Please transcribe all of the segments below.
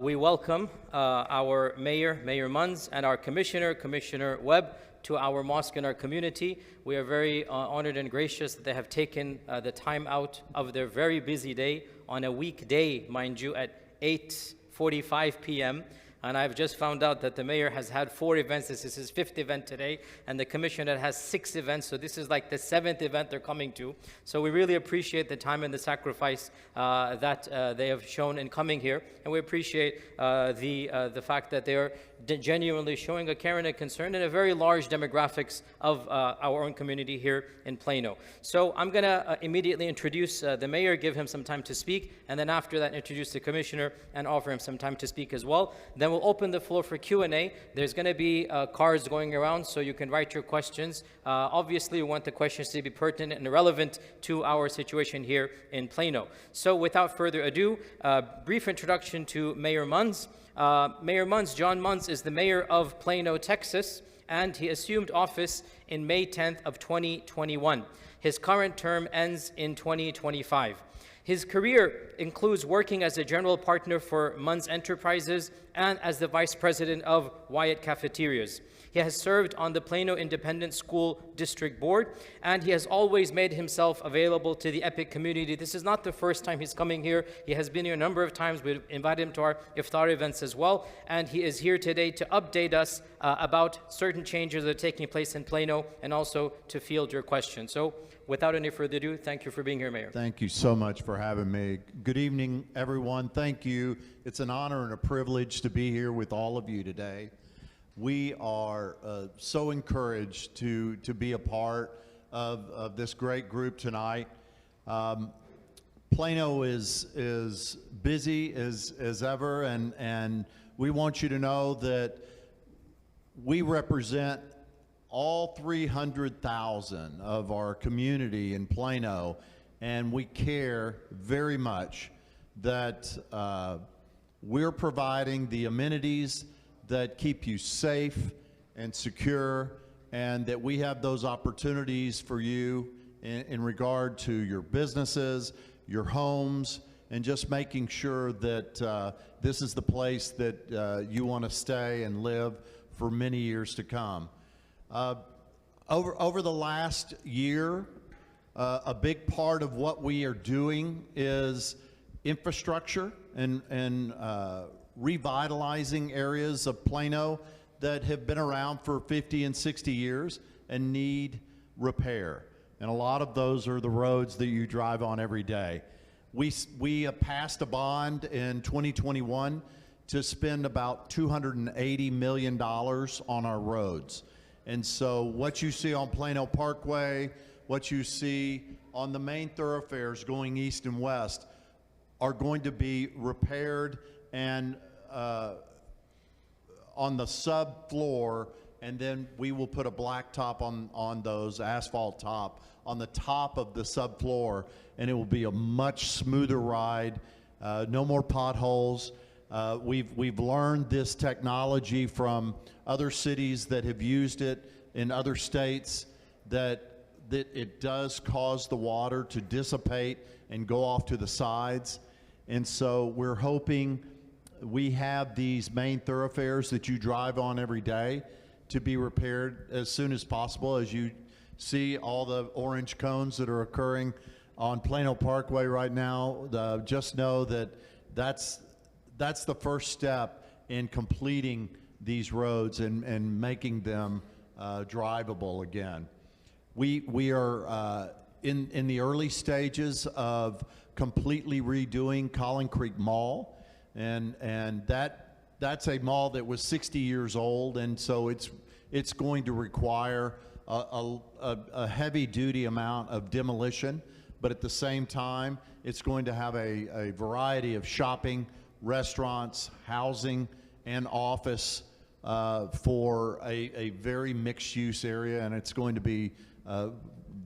We welcome our Mayor, Mayor Muns, and our Commissioner, Commissioner Webb, to our mosque and our community. We are very honored and gracious that they have taken the time out of their very busy day on a weekday, mind you, at 8:45 p.m. And I've just found out that the mayor has had 4 events. This is his 5th event today, and the commissioner has 6 events. So this is like the 7th event they're coming to. So we really appreciate the time and the sacrifice that they have shown in coming here, and we appreciate the fact that they are genuinely showing a care and a concern in a very large demographics of our own community here in Plano. So I'm going to immediately introduce the mayor, give him some time to speak, and then after that introduce the commissioner and offer him some time to speak as well. Then we'll open the floor for Q&A. There's going to be cards going around so you can write your questions. Obviously, we want the questions to be pertinent and relevant to our situation here in Plano. So without further ado, brief introduction to Mayor Muns. Mayor Muns, John Muns, is the mayor of Plano, Texas, and he assumed office in May 10th of 2021. His current term ends in 2025. His career includes working as a general partner for Muns Enterprises and as the vice president of Wyatt Cafeterias. He has served on the Plano Independent School District Board, and he has always made himself available to the EPIC community. This is not the first time he's coming here. He has been here a number of times. We've invited him to our Hifdh events as well, and he is here today to update us about certain changes that are taking place in Plano and also to field your questions. So without any further ado, thank you for being here, Mayor. Thank you so much for having me. Good evening, everyone. Thank you. It's an honor and a privilege to be here with all of you today. We are so encouraged to be a part of this great group tonight. Plano is busy as ever, and we want you to know that we represent all 300,000 of our community in Plano, and we care very much that we're providing the amenities that keep you safe and secure, and that we have those opportunities for you in regard to your businesses, your homes, and just making sure that this is the place that you want to stay and live for many years to come. Over the last year, a big part of what we are doing is infrastructure and revitalizing areas of Plano that have been around for 50 and 60 years and need repair. And a lot of those are the roads that you drive on every day. We passed a bond in 2021 to spend about $280 million on our roads. And so what you see on Plano Parkway, what you see on the main thoroughfares going east and west are going to be repaired and on the subfloor, and then we will put a black top on those, asphalt top, on the top of the subfloor, and it will be a much smoother ride, no more potholes. We've learned this technology from other cities that have used it in other states, that it does cause the water to dissipate and go off to the sides. And so we're hoping we have these main thoroughfares that you drive on every day to be repaired as soon as possible. As you see all the orange cones that are occurring on Plano Parkway right now, just know that that's the first step in completing these roads and making them drivable again. We are in the early stages of completely redoing Collin Creek Mall, and that's a mall that was 60 years old, and so it's going to require a heavy-duty amount of demolition, but at the same time, it's going to have a variety of shopping, restaurants, housing, and office for a very mixed-use area, and it's going to be a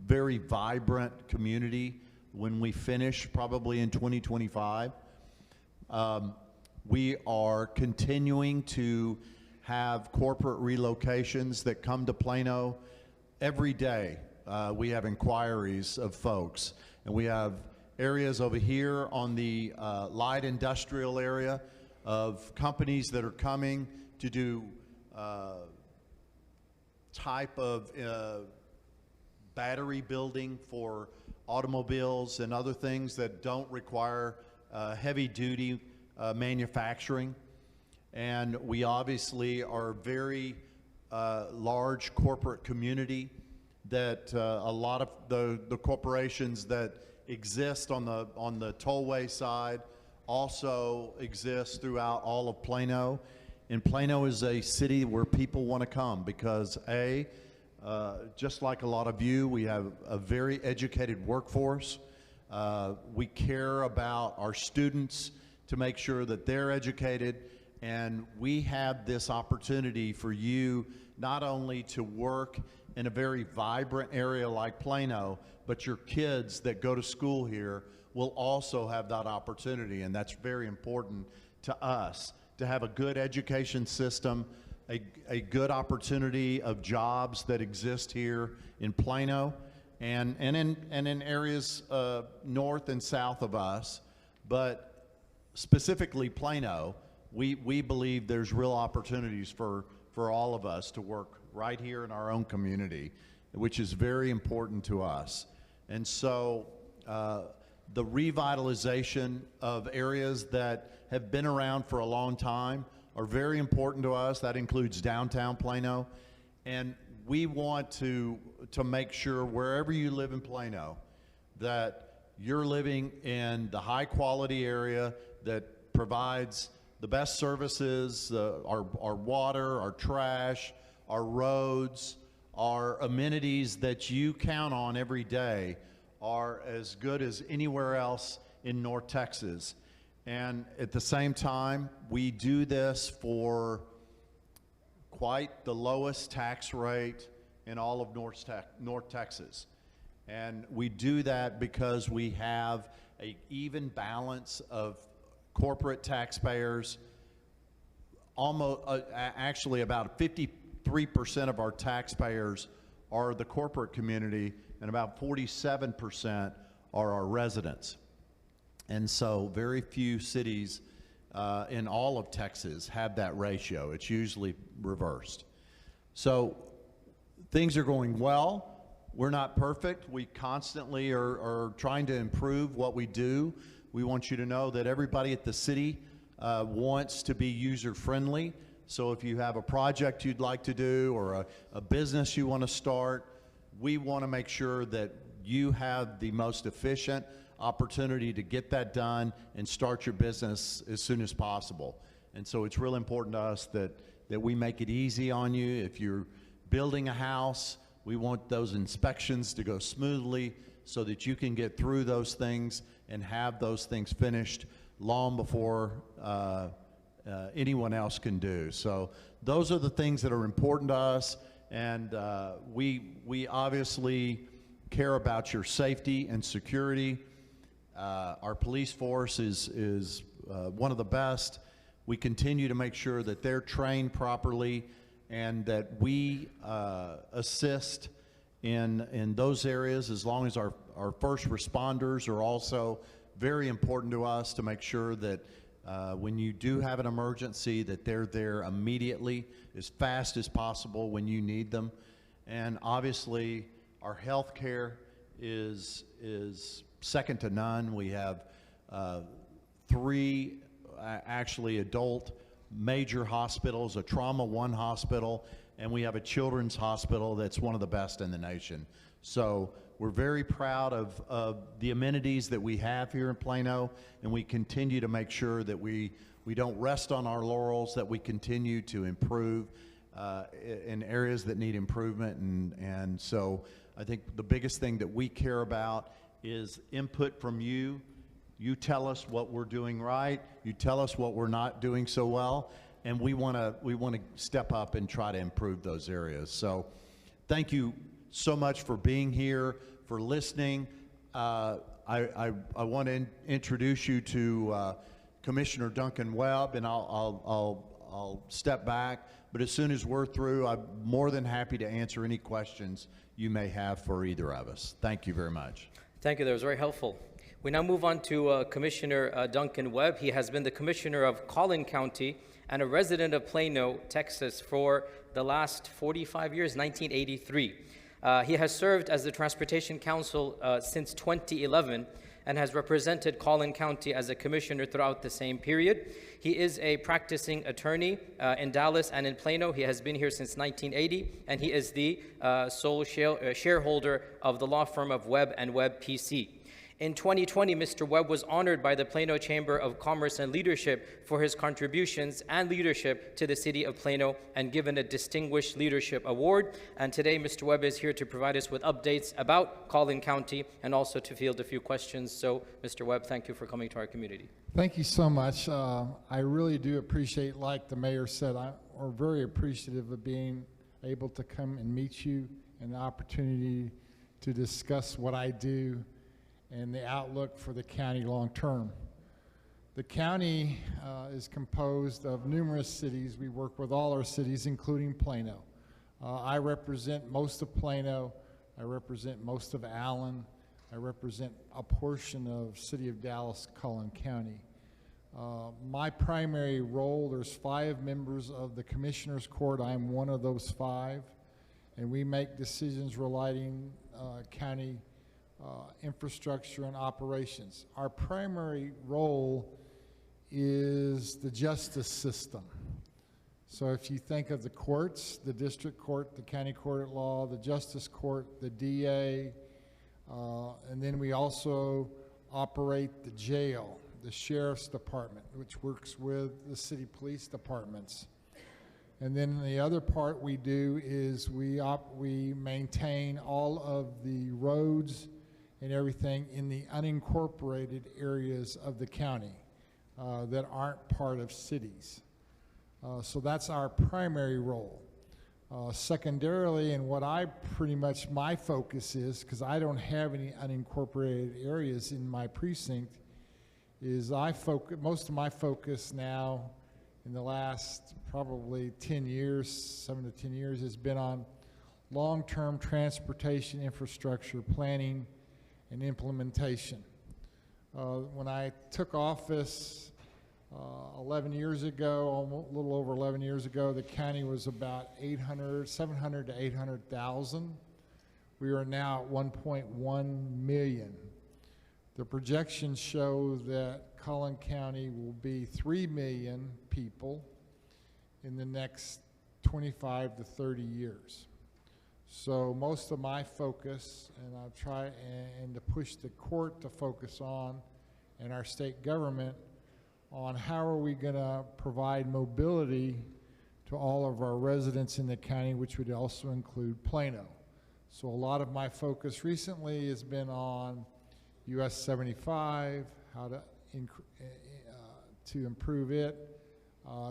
very vibrant community when we finish, probably in 2025. We are continuing to have corporate relocations that come to Plano every day. We have inquiries of folks, and we have areas over here on the light industrial area of companies that are coming to do type of battery building for automobiles and other things that don't require heavy-duty manufacturing. And we obviously are a very large corporate community that a lot of the corporations that exist on the tollway side also exist throughout all of Plano. And Plano is a city where people want to come because just like a lot of you, we have a very educated workforce. We care about our students to make sure that they're educated, and we have this opportunity for you not only to work in a very vibrant area like Plano, but your kids that go to school here will also have that opportunity, and that's very important to us, to have a good education system, a good opportunity of jobs that exist here in Plano and in areas north and south of us. But specifically Plano, we believe there's real opportunities for all of us to work right here in our own community, which is very important to us. And so the revitalization of areas that have been around for a long time are very important to us. That includes downtown Plano. And we want to make sure wherever you live in Plano that you're living in the high quality area that provides the best services, our water, our trash, our roads, our amenities that you count on every day are as good as anywhere else in North Texas. And at the same time, we do this for quite the lowest tax rate in all of North Texas. And we do that because we have an even balance of corporate taxpayers. Almost, actually about 53% of our taxpayers are the corporate community, and about 47% are our residents. And so very few cities in all of Texas have that ratio. It's usually reversed. So things are going well. We're not perfect. We constantly are trying to improve what we do. We want you to know that everybody at the city wants to be user-friendly. So if you have a project you'd like to do or a business you want to start, we want to make sure that you have the most efficient opportunity to get that done and start your business as soon as possible. And so it's real important to us that we make it easy on you. If you're building a house, we want those inspections to go smoothly so that you can get through those things and have those things finished long before anyone else can do. So those are the things that are important to us, and we obviously care about your safety and security. Our police force is one of the best. We continue to make sure that they're trained properly and that we assist in those areas, as long as our first responders are also very important to us to make sure that when you do have an emergency that they're there immediately, as fast as possible when you need them. And obviously our health care is second to none. We have 3 actually adult major hospitals, a trauma 1 hospital, and we have a children's hospital that's one of the best in the nation. So we're very proud of the amenities that we have here in Plano, and we continue to make sure that we don't rest on our laurels, that we continue to improve in areas that need improvement. And so I think the biggest thing that we care about is input from you. You tell us what we're doing right, you tell us what we're not doing so well, and we want to step up and try to improve those areas. So thank you so much for being here, for listening. I want to introduce you to Commissioner Duncan Webb, and I'll step back. But as soon as we're through, I'm more than happy to answer any questions you may have for either of us. Thank you very much. Thank you. That was very helpful. We now move on to Commissioner Duncan Webb. He has been the Commissioner of Collin County and a resident of Plano, Texas for the last 45 years, 1983. He has served as the Transportation Council since 2011 and has represented Collin County as a commissioner throughout the same period. He is a practicing attorney in Dallas and in Plano. He has been here since 1980, and he is the sole shareholder of the law firm of Webb and Webb PC. In 2020, Mr. Webb was honored by the Plano Chamber of Commerce and Leadership for his contributions and leadership to the city of Plano and given a Distinguished Leadership Award. And today, Mr. Webb is here to provide us with updates about Collin County and also to field a few questions. So, Mr. Webb, thank you for coming to our community. Thank you so much. I really do appreciate, like the mayor said, we're very appreciative of being able to come and meet you and the opportunity to discuss what I do and the outlook for the county long term. The county is composed of numerous cities. We work with all our cities, including Plano. I represent most of Plano. I represent most of Allen. I represent a portion of City of Dallas, Collin County. My primary role, there's 5 members of the Commissioner's Court. I'm one of those 5, and we make decisions relating county infrastructure and operations. Our primary role is the justice system. So if you think of the courts, the district court, the county court at law, the justice court, the DA, and then we also operate the jail, the sheriff's department, which works with the city police departments. And then the other part we do is we maintain all of the roads and everything in the unincorporated areas of the county that aren't part of cities. So that's our primary role. Secondarily, and what my focus is, because I don't have any unincorporated areas in my precinct, is most of my focus now in the last probably 10 years, 7 to 10 years, has been on long-term transportation infrastructure planning and implementation. When I took office 11 years ago, a little over 11 years ago, the county was about 700 to 800,000. We are now at 1.1 million. The projections show that Collin County will be 3 million people in the next 25 to 30 years. So most of my focus, and I'll try and to push the court to focus on, and our state government, on how are we going to provide mobility to all of our residents in the county, which would also include Plano. So a lot of my focus recently has been on US 75, how to improve it,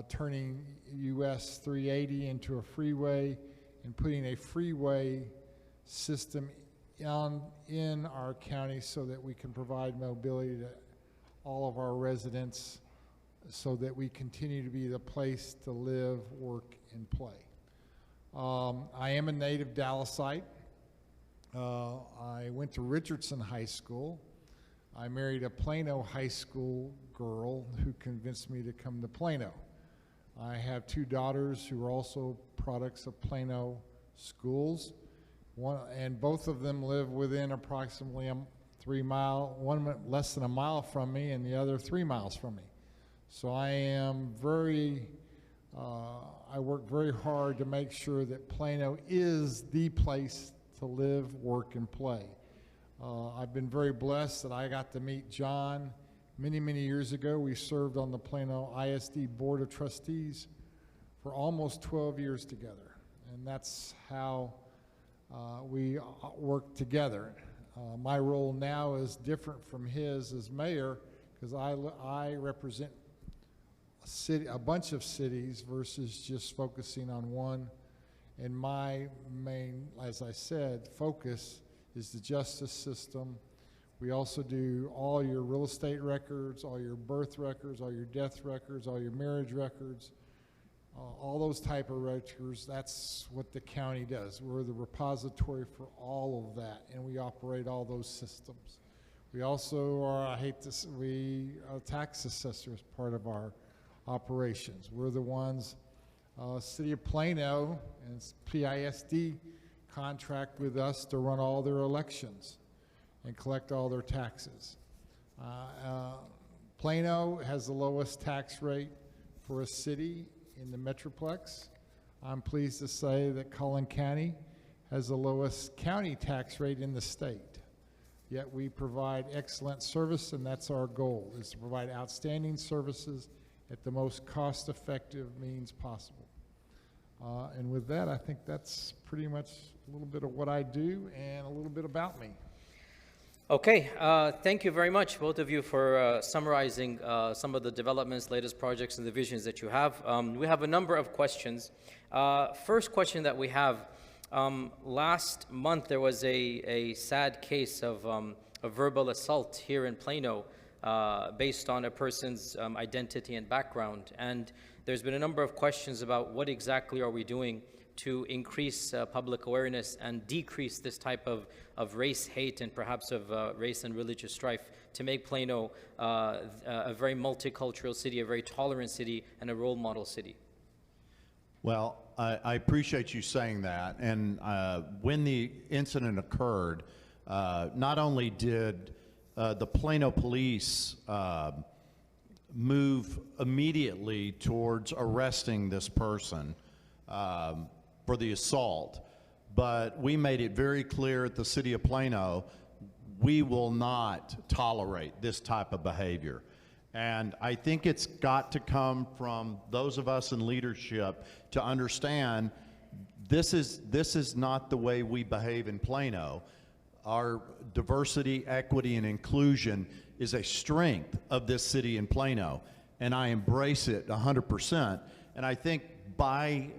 turning US 380 into a freeway, and putting a freeway system in our county so that we can provide mobility to all of our residents so that we continue to be the place to live, work, and play. I am a native Dallasite. I went to Richardson High School. I married a Plano high school girl who convinced me to come to Plano. I have 2 daughters who are also products of Plano schools, and both of them live within approximately a 3-mile, one less than a mile from me and the other 3 miles from me. So I am I work very hard to make sure that Plano is the place to live, work, and play. I've been very blessed that I got to meet John many, many years ago. We served on the Plano ISD Board of Trustees for almost 12 years together, and that's how we work together. My role now is different from his as mayor, because I represent a bunch of cities versus just focusing on one. And my main, as I said, focus is the justice system. We also do all your real estate records, all your birth records, all your death records, all your marriage records, all those type of records. That's what the county does. We're the repository for all of that, and we operate all those systems. We also are, I hate this, we are a tax assessor as part of our operations. We're the ones, City of Plano and PISD contract with us to run all their elections and collect all their taxes. Plano has the lowest tax rate for a city in the Metroplex. I'm pleased to say that Collin County has the lowest county tax rate in the state. Yet we provide excellent service, and that's our goal, is to provide outstanding services at the most cost-effective means possible. And with that, I think that's pretty much a little bit of what I do and a little bit about me. Okay, thank you very much, both of you, for summarizing some of the developments, latest projects, and the visions that you have. We have a number of questions. First question that we have, last month there was a sad case of a verbal assault here in Plano based on a person's identity and background. And there's been a number of questions about what exactly are we doing to increase public awareness and decrease this type of race hate and perhaps of race and religious strife to make Plano a very multicultural city, a very tolerant city, and a role model city. Well, I appreciate you saying that. And when the incident occurred, not only did the Plano police move immediately towards arresting this person for the assault, but we made it very clear at the City of Plano, we will not tolerate this type of behavior. And I think it's got to come from those of us in leadership to understand this is not the way we behave in Plano. Our diversity, equity, and inclusion is a strength of this city in Plano, and I embrace it 100%. And I think by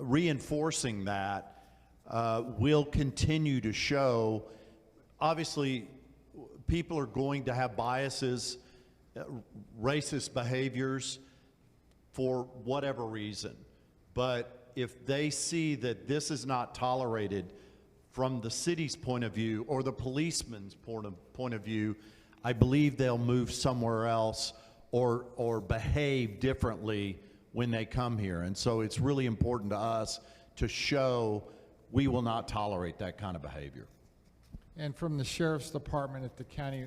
reinforcing that, we'll continue to show, obviously, people are going to have biases, racist behaviors for whatever reason. But if they see that this is not tolerated from the city's point of view or the policeman's point of view, I believe they'll move somewhere else or behave differently when they come here. And so it's really important to us to show we will not tolerate that kind of behavior. And from the Sheriff's Department at the county,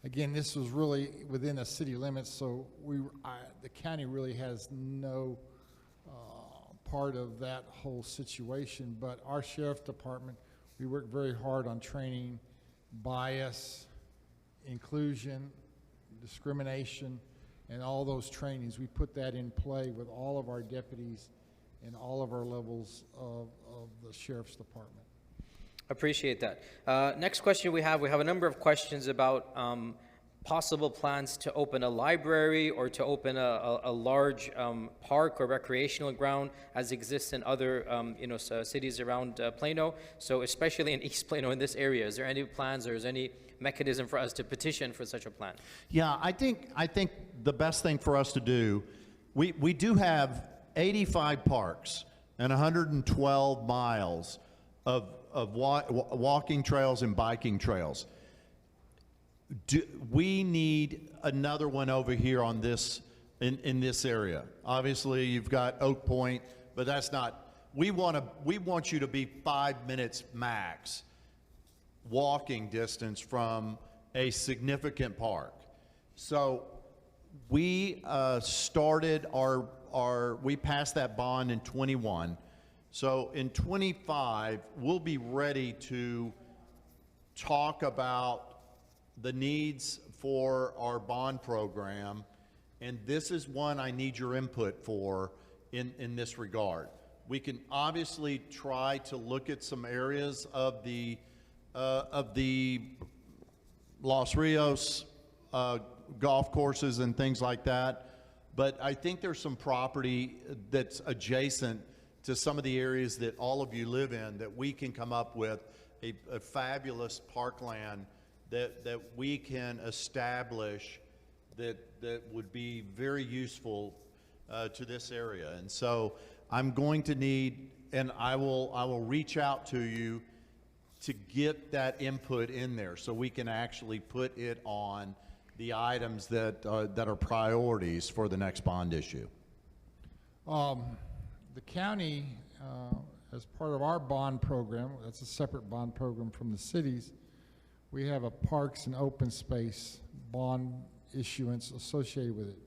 again, this was really within a city limits, so the county really has no part of that whole situation. But our Sheriff's Department, we work very hard on training bias, inclusion, discrimination, and all those trainings. We put that in play with all of our deputies and all of our levels of the Sheriff's Department. Appreciate that. Next question we have a number of questions about possible plans to open a library or to open a large park or recreational ground as exists in other cities around Plano. So especially in East Plano, in this area, is there any plans or is there any mechanism for us to petition for such a plan? Yeah, I think the best thing for us to do, we do have 85 parks and 112 miles of walking trails and biking trails. We need another one over here on this in this area. Obviously, you've got Oak Point, but that's not. We want you to be 5 minutes max walking distance from a significant park. So we started we passed that bond in 21. So in 25, we'll be ready to talk about the needs for our bond program, and this is one I need your input for in this regard. We can obviously try to look at some areas of the Los Rios golf courses and things like that, but I think there's some property that's adjacent to some of the areas that all of you live in that we can come up with a fabulous parkland that we can establish that would be very useful to this area. And so I'm going to need, and I will reach out to you to get that input in there so we can actually put it on the items that are priorities for the next bond issue? The county, as part of our bond program, that's a separate bond program from the cities, we have a parks and open space bond issuance associated with it.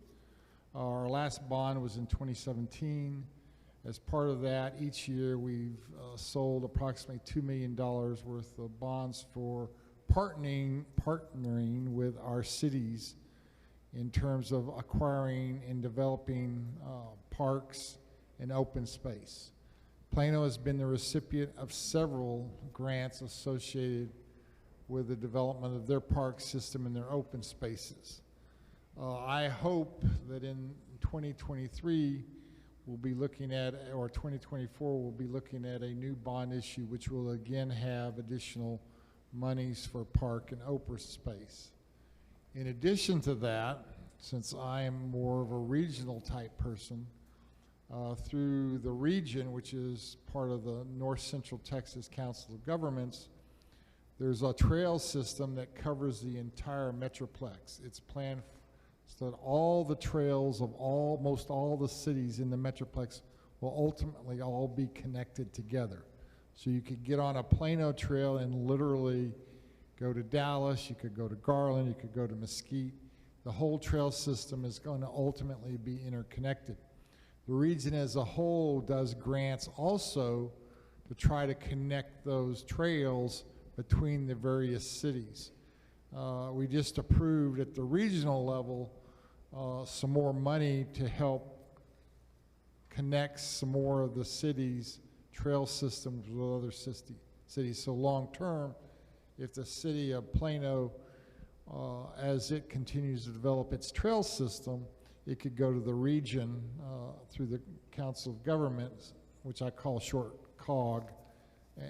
Our last bond was in 2017. As part of that, each year we've sold approximately $2 million worth of bonds for partnering with our cities in terms of acquiring and developing parks and open space. Plano has been the recipient of several grants associated with the development of their park system and their open spaces. I hope that in 2023 we'll be looking at, or 2024 we'll be looking at a new bond issue which will again have additional monies for park and open space. In addition to that, since I am more of a regional type person, through the region, which is part of the North Central Texas Council of Governments, there's a trail system that covers the entire Metroplex. It's planned so that all the trails of most all the cities in the Metroplex will ultimately all be connected together. So you could get on a Plano trail and literally go to Dallas, you could go to Garland, you could go to Mesquite. The whole trail system is going to ultimately be interconnected. The region as a whole does grants also to try to connect those trails between the various cities. We just approved at the regional level some more money to help connect some more of the cities' trail systems with other cities. So long term, if the city of Plano, as it continues to develop its trail system, it could go to the region through the Council of Governments, which I call short COG,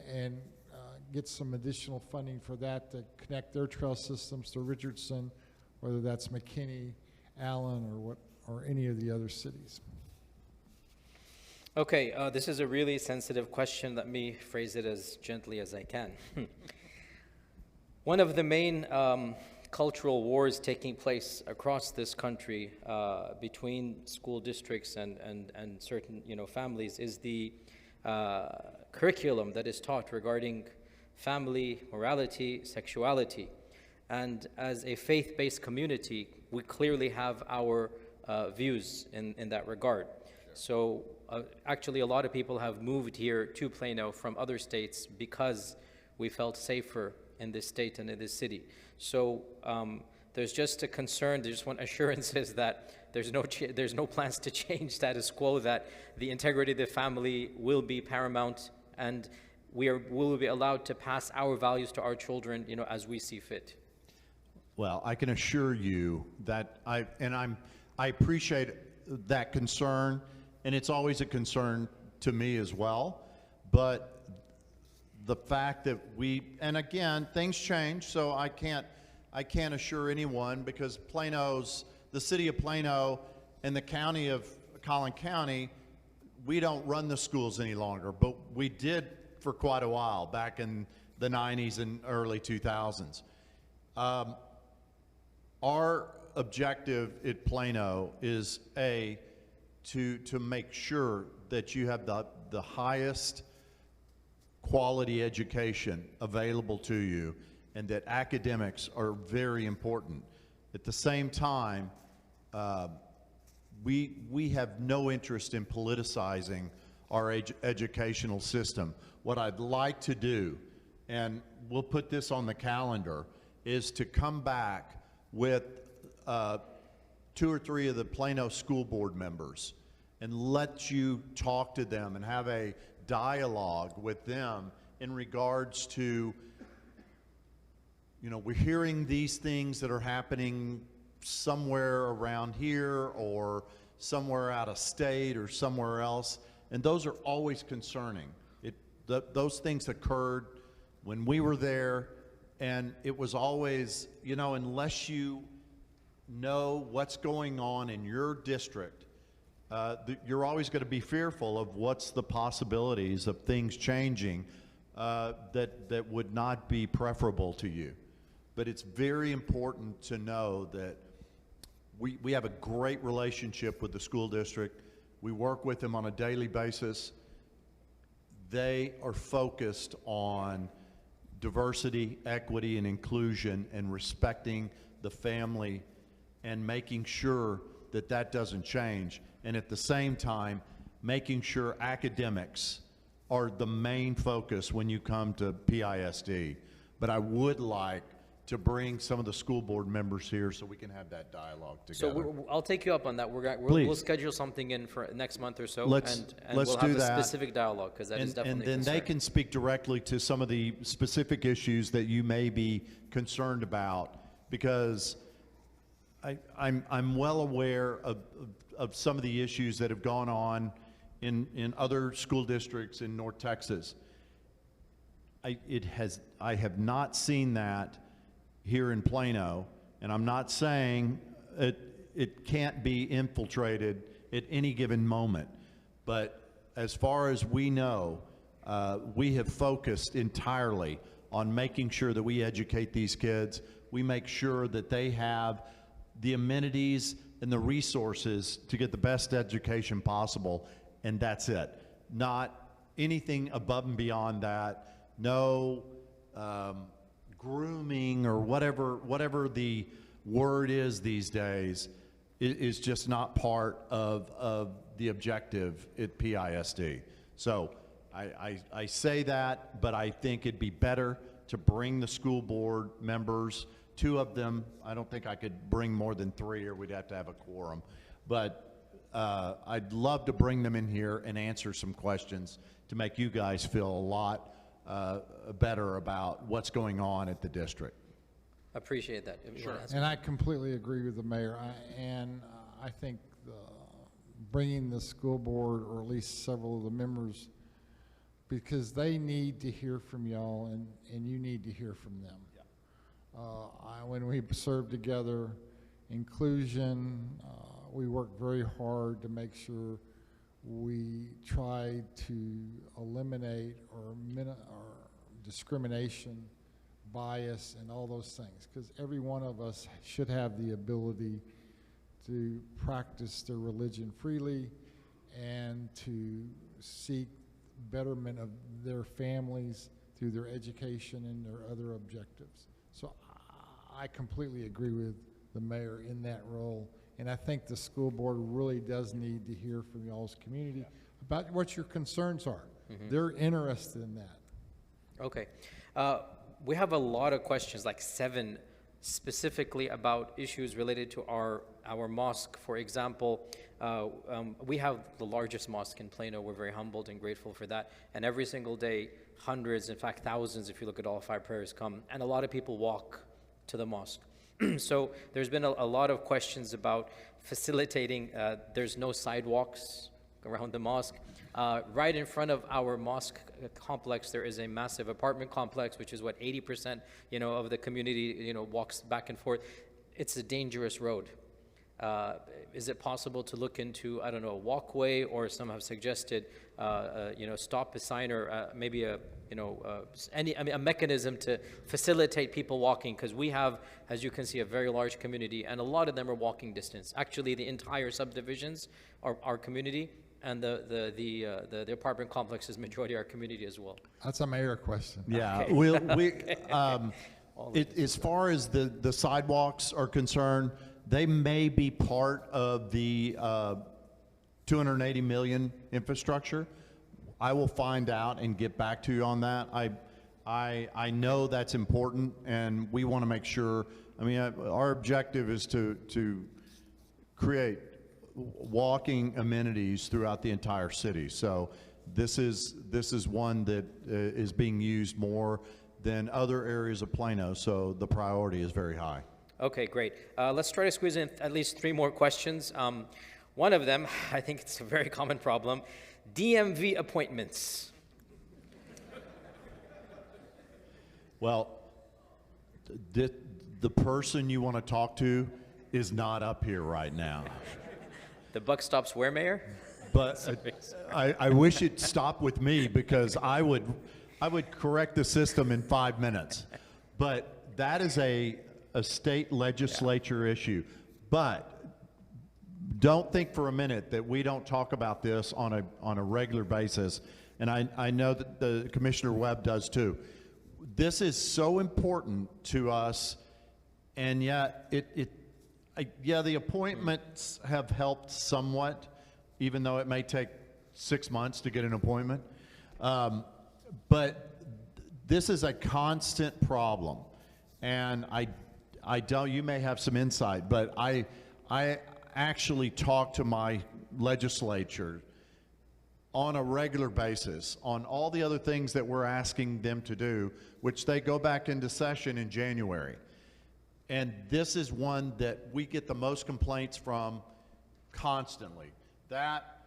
and get some additional funding for that to connect their trail systems to Richardson, whether that's McKinney, Allen, or any of the other cities. Okay, this is a really sensitive question. Let me phrase it as gently as I can. One of the main cultural wars taking place across this country between school districts and certain families is the curriculum that is taught regarding family, morality, sexuality. And as a faith-based community, we clearly have our views in that regard. So actually a lot of people have moved here to Plano from other states because we felt safer in this state and in this city. So there's just a concern, there's just want assurances that there's no plans to change status quo, that the integrity of the family will be paramount, and will be allowed to pass our values to our children, as we see fit. Well, I can assure you that I appreciate that concern, and it's always a concern to me as well. But the fact that and again, things change, so I can't assure anyone, because the city of Plano and the county of Collin County, we don't run the schools any longer, but we did for quite a while back in the 90s and early 2000s. Our objective at Plano is to make sure that you have the highest quality education available to you, and that academics are very important. At the same time, we have no interest in politicizing our educational system. What I'd like to do, and we'll put this on the calendar, is to come back with 2 or 3 of the Plano school board members and let you talk to them and have a dialogue with them in regards to, we're hearing these things that are happening somewhere around here or somewhere out of state or somewhere else, and those are always concerning. Those things occurred when we were there, and it was always, unless you know what's going on in your district, you're always going to be fearful of what's the possibilities of things changing that would not be preferable to you. But it's very important to know that we have a great relationship with the school district. We work with them on a daily basis. They are focused on diversity, equity, and inclusion, and respecting the family and making sure that that doesn't change. And at the same time, making sure academics are the main focus when you come to PISD. But I would like to bring some of the school board members here so we can have that dialogue together. So I'll take you up on that. We'll schedule something in for next month or so, and let's we'll do have a that. specific dialogue, because that is definitely And a then concern. they can speak directly to some of the specific issues that you may be concerned about, because I'm well aware of some of the issues that have gone on in other school districts in North Texas. I have not seen that here in Plano, and I'm not saying it can't be infiltrated at any given moment, but as far as we know, we have focused entirely on making sure that we educate these kids. We make sure that they have the amenities and the resources to get the best education possible, and that's it. Not anything above and beyond that. No grooming or whatever the word is these days is just not part of the objective at PISD. So I say that, but I think it'd be better to bring the school board members, 2 of them. I don't think I could bring more than 3, or we'd have to have a quorum. But I'd love to bring them in here and answer some questions to make you guys feel a lot better about what's going on at the district. Appreciate that. Sure. And I completely agree with the mayor. I think bringing the school board, or at least several of the members, because they need to hear from y'all, and you need to hear from them. Yeah. When we served together, inclusion, we worked very hard to make sure we tried to eliminate or discrimination, bias, and all those things, because every one of us should have the ability to practice their religion freely and to seek betterment of their families through their education and their other objectives. So I completely agree with the mayor in that role, and I think the school board really does need to hear from y'all's community about what your concerns are. They're interested in that. Okay. We have a lot of questions, like 7 specifically about issues related to our mosque. For example, we have the largest mosque in Plano. We're very humbled and grateful for that. And every single day, hundreds, in fact thousands, if you look at all 5 prayers, come. And a lot of people walk to the mosque. So there's been a lot of questions about facilitating. There's no sidewalks around the mosque. Right in front of our mosque complex, there is a massive apartment complex, which is what 80%, of the community, walks back and forth. It's a dangerous road. Is it possible to look into, I don't know, a walkway, or some have suggested, stop sign, or maybe a mechanism to facilitate people walking, because we have, as you can see, a very large community, and a lot of them are walking distance. Actually, the entire subdivisions are our community, and the apartment complex is majority of our community as well. That's a mayor question. Yeah, Okay. as far as the sidewalks are concerned, they may be part of the 280 million infrastructure. I will find out and get back to you on that. I know that's important, and we want to make sure. I mean, our objective is to create walking amenities throughout the entire city. So this is one that is being used more than other areas of Plano. So the priority is very high. Okay, great. Let's try to squeeze in at least 3 more questions. One of them, I think it's a very common problem, DMV appointments. Well, the person you want to talk to is not up here right now. The buck stops where, Mayor? But I wish it stopped with me, because I would I would correct the system in 5 minutes. But that is a state legislature issue. But don't think for a minute that we don't talk about this on a regular basis. And I know that the Commissioner Webb does too. This is so important to us, and yet the appointments have helped somewhat, even though it may take 6 months to get an appointment. But this is a constant problem, and I don't. You may have some insight, but I actually talk to my legislature on a regular basis on all the other things that we're asking them to do, which they go back into session in January. And this is one that we get the most complaints from constantly. That,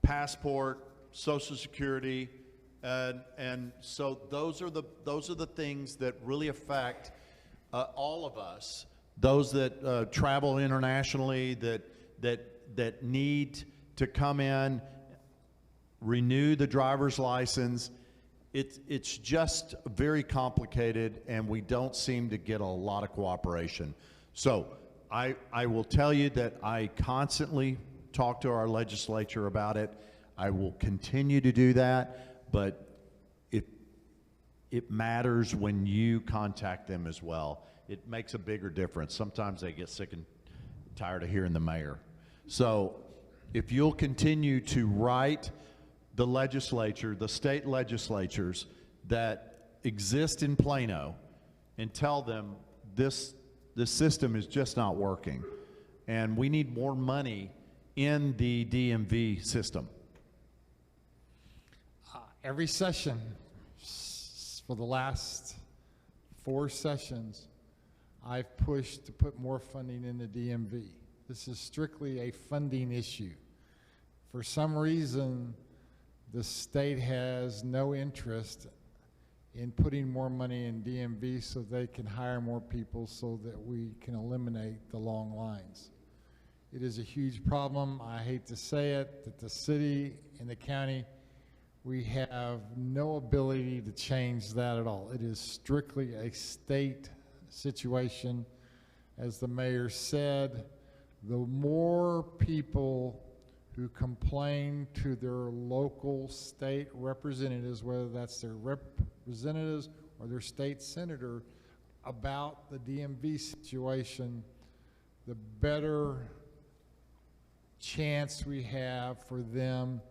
passport, Social Security, and so those are the things that really affect all of us. Those that travel internationally, that need to come in, renew the driver's license. It's just very complicated, and we don't seem to get a lot of cooperation. So I will tell you that I constantly talk to our legislature about it. I will continue to do that, but it matters when you contact them as well. It makes a bigger difference. Sometimes they get sick and tired of hearing the mayor. So if you'll continue to write the legislature, the state legislatures that exist in Plano, and tell them this system is just not working, and we need more money in the DMV system. Every session for the last 4 sessions, I've pushed to put more funding in the DMV. This is strictly a funding issue. For some reason, the state has no interest in putting more money in DMV so they can hire more people so that we can eliminate the long lines. It is a huge problem. I hate to say it, that the city and the county, we have no ability to change that at all. It is strictly a state situation. As the mayor said, the more people who complain to their local state representatives, whether that's their representatives or their state senator, about the DMV situation, the better chance we have for them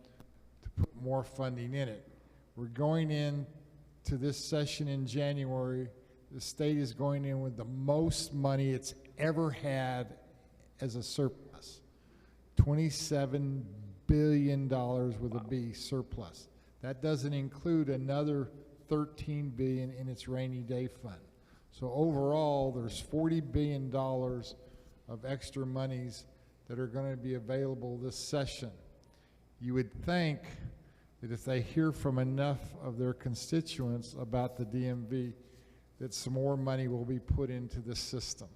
to put more funding in it. We're going into this session in January. The state is going in with the most money it's ever had as a surplus. $27 billion with a B surplus. That doesn't include another $13 billion in its rainy day fund. So overall, there's $40 billion of extra monies that are going to be available this session. You would think that if they hear from enough of their constituents about the DMV, that some more money will be put into the system.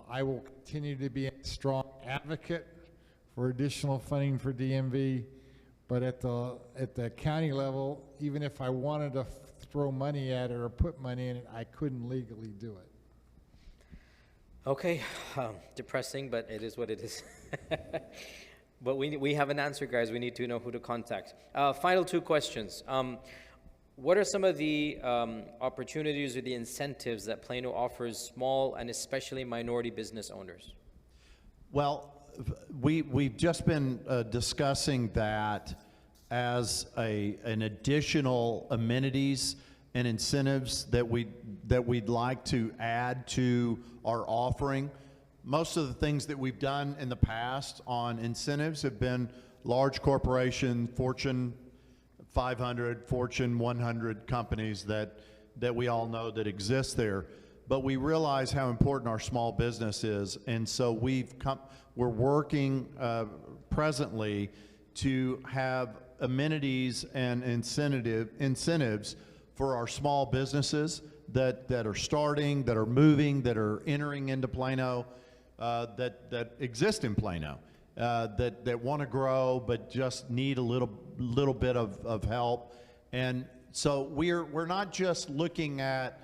I will continue to be a strong advocate for additional funding for DMV, but at the county level, even if I wanted to throw money at it or put money in it, I couldn't legally do it. Okay, depressing, but it is what it is. But we have an answer, guys. We need to know who to contact. Final 2 questions. What are some of the opportunities or the incentives that Plano offers small and especially minority business owners? Well, we've just been discussing that as an additional amenities and incentives that we'd like to add to our offering. Most of the things that we've done in the past on incentives have been large corporation, Fortune 500, Fortune 100 companies that we all know that exist there. But we realize how important our small business is, and so we're working presently to have amenities and incentives for our small businesses that are starting, that are moving, that are entering into Plano, that exist in Plano, that want to grow but just need a little bit of help. And so we're not just looking at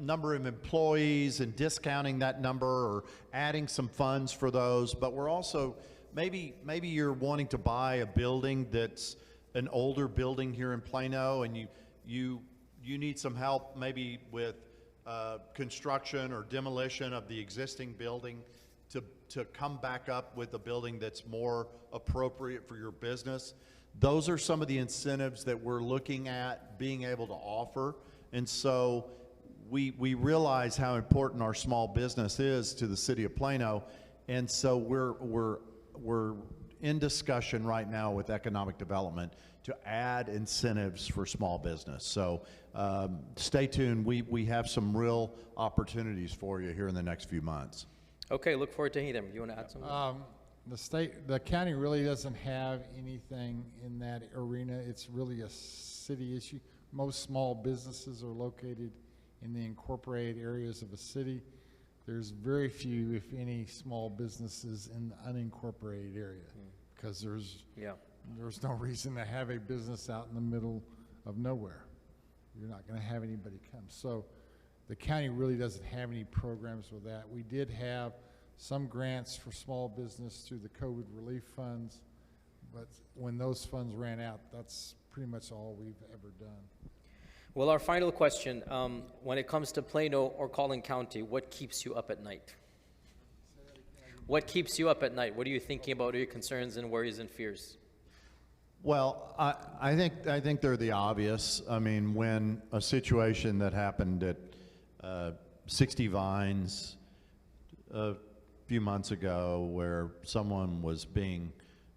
number of employees and discounting that number or adding some funds for those, but we're also, maybe you're wanting to buy a building that's an older building here in Plano, and you need some help maybe with construction or demolition of the existing building to come back up with a building that's more appropriate for your business. Those are some of the incentives that we're looking at being able to offer. And so we realize how important our small business is to the city of Plano. And so we're in discussion right now with economic development to add incentives for small business. So stay tuned. We have some real opportunities for you here in the next few months. Okay, look forward to hearing them. You want to add something? The county really doesn't have anything in that arena. It's really a city issue. Most small businesses are located in the incorporated areas of a city. There's very few, if any, small businesses in the unincorporated area because there's no reason to have a business out in the middle of nowhere. You're not going to have anybody come. So the county really doesn't have any programs with that. We did have some grants for small business through the COVID relief funds, but when those funds ran out, that's pretty much all we've ever done. Well, our final question, when it comes to Plano or Collin County, what keeps you up at night? What keeps you up at night? What are you thinking about? What are your concerns and worries and fears? Well, I think they're the obvious. I mean, when a situation that happened at 60 Vines a few months ago where someone was being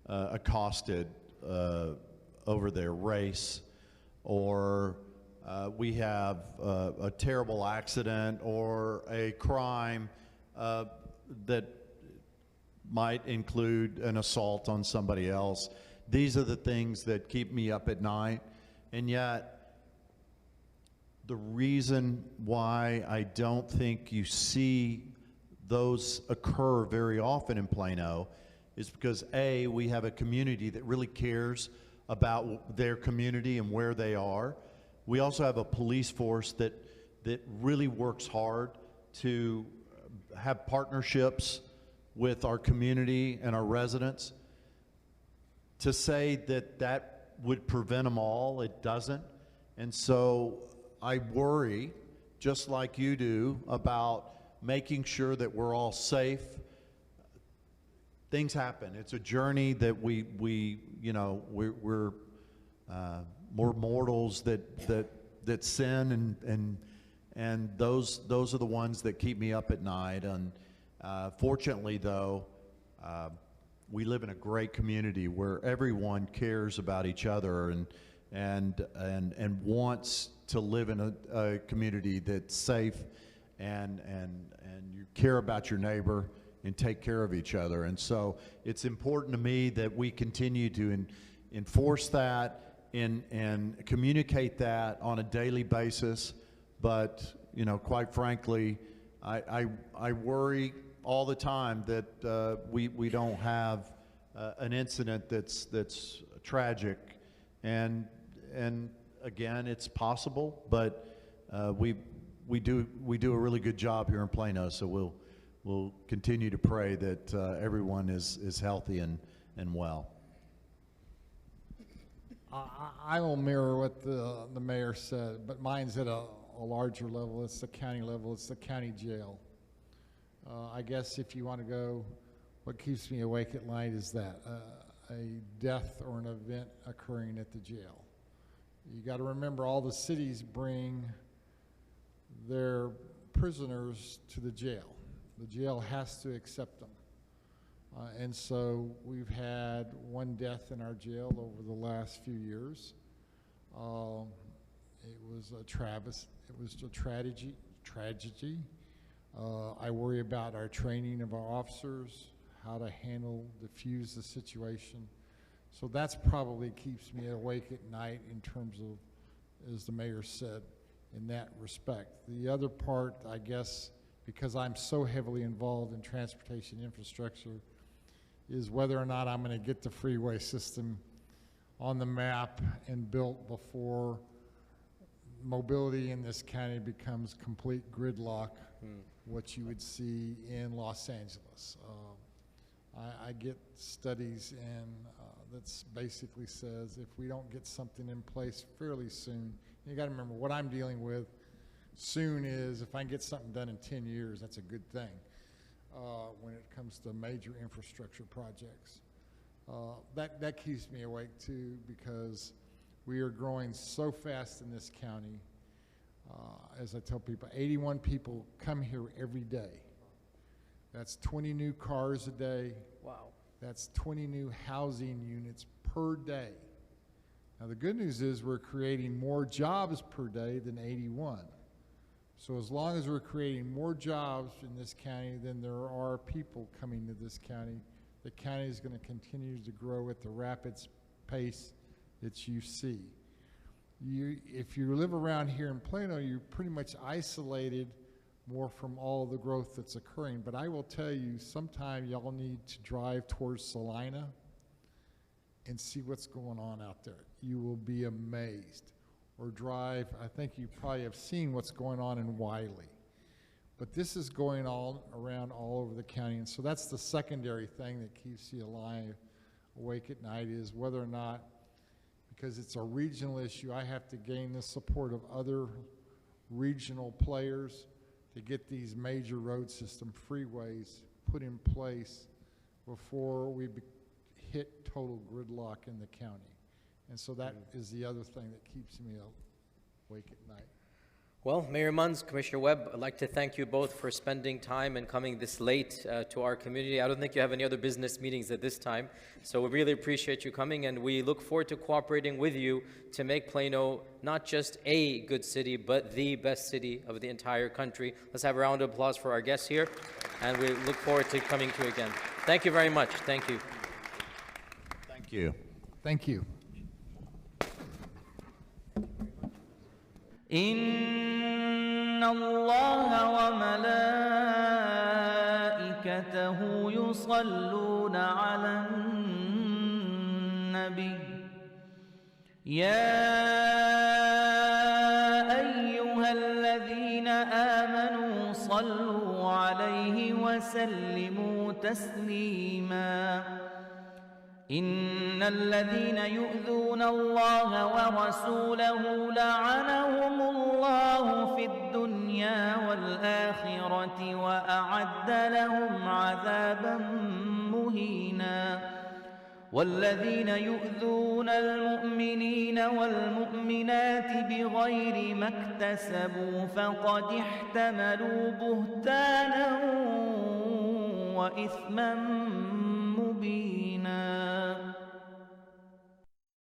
accosted over their race, or we have a terrible accident or a crime that might include an assault on somebody else. These are the things that keep me up at night. And yet, the reason why I don't think you see those occur very often in Plano is because, A, we have a community that really cares about their community and where they are. We also have a police force that really works hard to have partnerships with our community and our residents. To say that would prevent them all, it doesn't. And so I worry, just like you do, about making sure that we're all safe. Things happen. It's a journey that we're more mortals that sin, and those are the ones that keep me up at night. And fortunately, though, we live in a great community where everyone cares about each other and wants to live in a community that's safe, and you care about your neighbor and take care of each other. And so it's important to me that we continue to enforce that and communicate that on a daily basis. But quite frankly, I worry all the time that we don't have an incident that's tragic, and again, it's possible, but we do a really good job here in Plano. So we'll continue to pray that everyone is healthy and well. I will mirror what the mayor said, but mine's at a larger level. It's the county level. It's the county jail. I guess if you want to go, what keeps me awake at night is that a death or an event occurring at the jail. You got to remember, all the cities bring their prisoners to the jail. The jail has to accept them. And so we've had one death in our jail over the last few years. It was a tragedy. I worry about our training of our officers, how to diffuse the situation. So that's probably keeps me awake at night in terms of, as the mayor said, in that respect. The other part, I guess, because I'm so heavily involved in transportation infrastructure, is whether or not I'm going to get the freeway system on the map and built before mobility in this county becomes complete gridlock, what you would see in Los Angeles. I get studies that basically says if we don't get something in place fairly soon, you got to remember what I'm dealing with. Soon is if I can get something done in 10 years, that's a good thing when it comes to major infrastructure projects. That keeps me awake too, because we are growing so fast in this county. As I tell people, 81 people come here every day. That's 20 new cars a day. Wow. That's 20 new housing units per day. Now the good news is we're creating more jobs per day than 81. So as long as we're creating more jobs in this county than there are people coming to this county, the county is going to continue to grow at the rapid pace that you see. If you live around here in Plano, you're pretty much isolated more from all the growth that's occurring. But I will tell you, sometime y'all need to drive towards Salina and see what's going on out there. You will be amazed. Or drive, I think you probably have seen what's going on in Wiley. But this is going all around all over the county. And so that's the secondary thing that keeps you awake at night, is whether or not, because it's a regional issue, I have to gain the support of other regional players to get these major road system freeways put in place before we hit total gridlock in the county. And so that is the other thing that keeps me awake at night. Well, Mayor Muns, Commissioner Webb, I'd like to thank you both for spending time and coming this late to our community. I don't think you have any other business meetings at this time, so we really appreciate you coming, and we look forward to cooperating with you to make Plano not just a good city, but the best city of the entire country. Let's have a round of applause for our guests here, and we look forward to coming to you again. Thank you very much. Thank you. Thank you. Thank you. إن الله وملائكته يصلون على النبي يا أيها الذين آمنوا صلوا عليه وسلموا تسليما إن الذين يؤذون الله ورسوله لعنهم الله في الدنيا والآخرة وأعد لهم عذابا مهينا والذين يؤذون المؤمنين والمؤمنات بغير ما اكتسبوا فقد احتملوا بهتانا وإثما مبينا